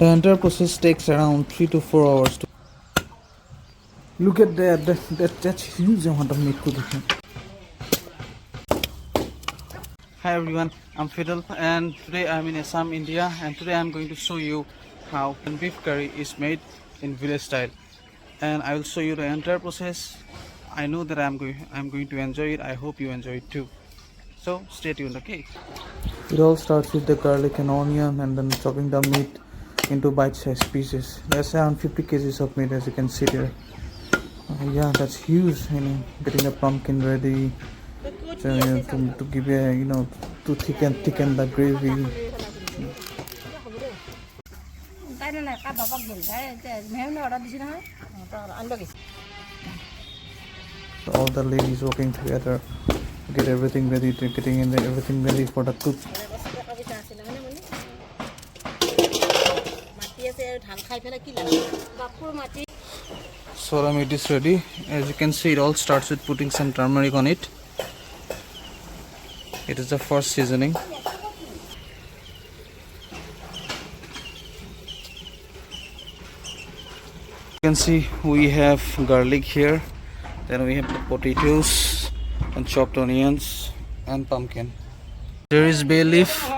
The entire process takes around 3 to 4 hours. Look at that's huge amount of meat cooking. Hi everyone, I'm Fidal and today I'm in Assam, India, and today I'm going to show you how beef curry is made in village style. And I will show you the entire process. I know that I'm going to enjoy it. I hope you enjoy it too. So stay tuned, okay? It all starts with the garlic and onion and then chopping the meat into bite-sized pieces. That's around 50 kgs of meat, as you can see there. Yeah, that's huge. Getting the pumpkin ready, so, to give a to thicken the gravy. So all the ladies working together to get everything ready, everything ready for the cook. So the meat is ready. As you can see, it all starts with putting some turmeric on it. It is the first seasoning. You can see we have garlic here, then we have the potatoes and chopped onions and pumpkin. There is bay leaf,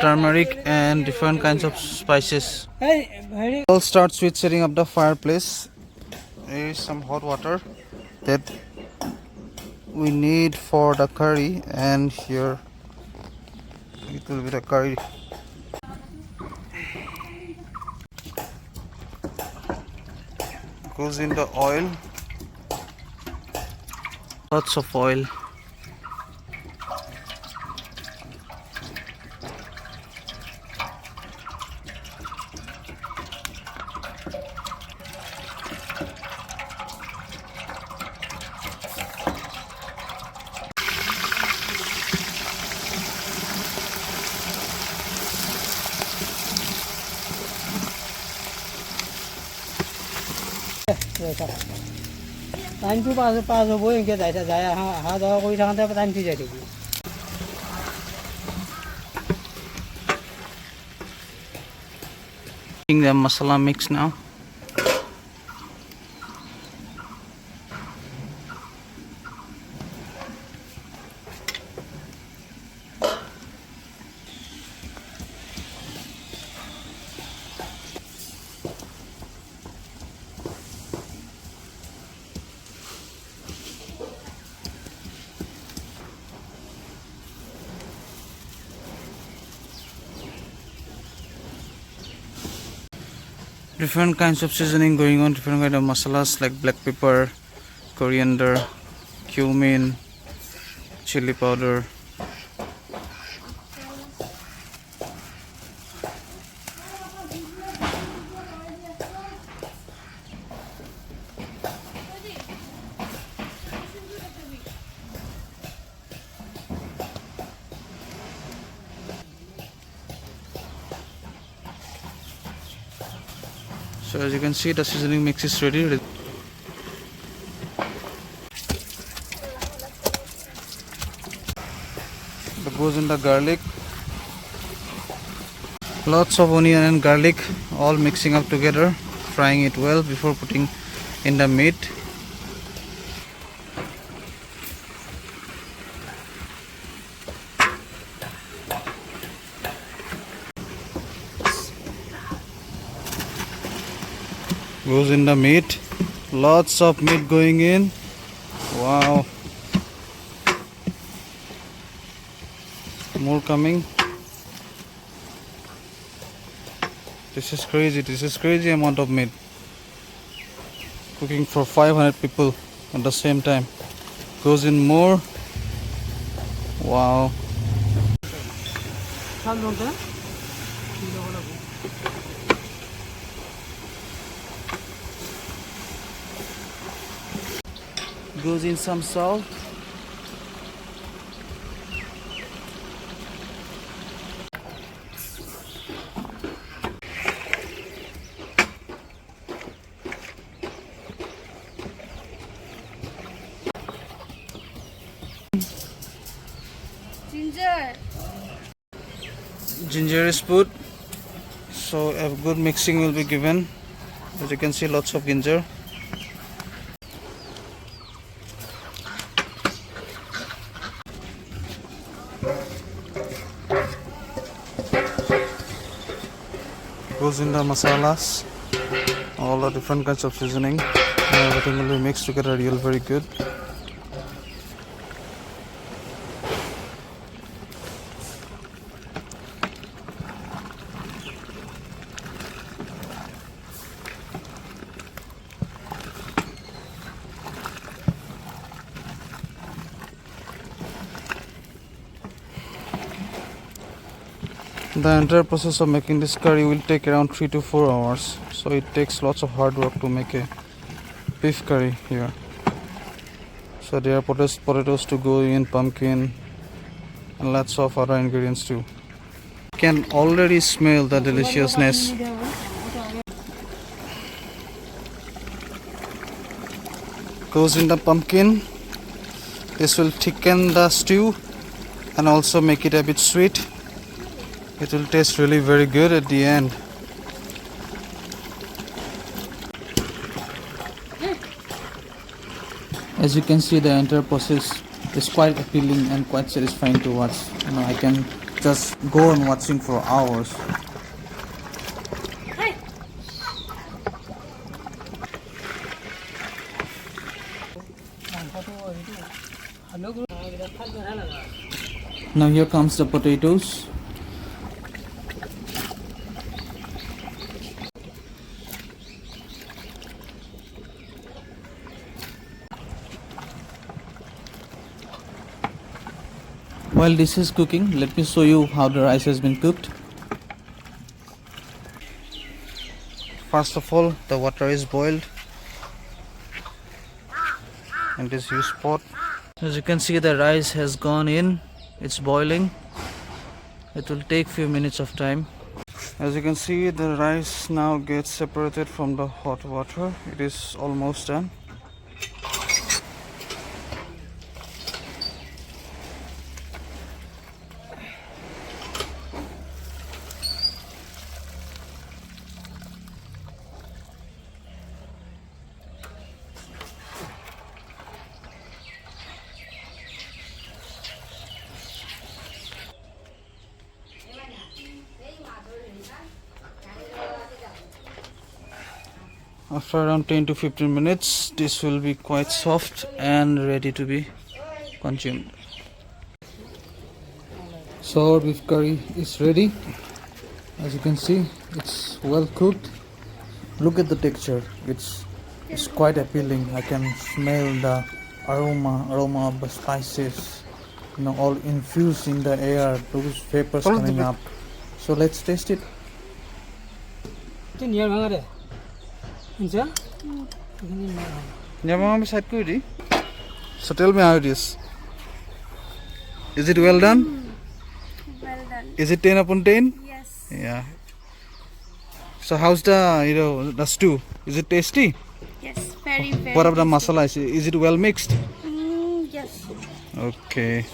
turmeric and different kinds of spices. It all starts with setting up the fireplace. There is some hot water that we need for the curry, and here it will be the curry. Goes in the oil, lots of oil. Time to pass away and get that. How do we have time to get it? The masala mix now. Different kinds of seasoning going on, different kind of masalas like black pepper, coriander, cumin, chili powder. So as you can see, the seasoning mix is ready. That goes in the garlic. Lots of onion and garlic all mixing up together, frying it well before putting in the meat. Goes in the meat. Lots of meat going in. Wow. More coming. This is crazy. This is crazy amount of meat. Cooking for 500 people at the same time. Goes in more. Wow. Goes in some salt. Ginger is put. So a good mixing will be given. As you can see, lots of ginger. Goes in the masalas, all the different kinds of seasoning, and everything will be mixed together real very good. The entire process of making this curry will take around 3 to 4 hours, so it takes lots of hard work to make a beef curry here. So there are potatoes to go in, pumpkin, and lots of other ingredients too. You can already smell the deliciousness. Goes in the pumpkin. This will thicken the stew and also make it a bit sweet. It will taste really very good at the end. As you can see, the entire process is quite appealing and quite satisfying to watch. I can just go on watching for hours. Now here comes the potatoes. While this is cooking, let me show you how the rice has been cooked. First of all, the water is boiled in this huge pot. As you can see, the rice has gone in. It's boiling. It will take few minutes of time. As you can see, the rice now gets separated from the hot water. It is almost done. After around 10 to 15 minutes, this will be quite soft and ready to be consumed. So our beef curry is ready. As you can see, it's well cooked. Look at the texture. It's quite appealing. I can smell the aroma of the spices, all infused in the air. Those vapors coming up. So let's taste it. So tell me how it is. Is it well done? Well done. Is it 10 upon 10? Yes. Yeah. So how's the the stew? Is it tasty? Yes. Very, very. What about the tasty. masala? Is it well mixed? Yes. Okay.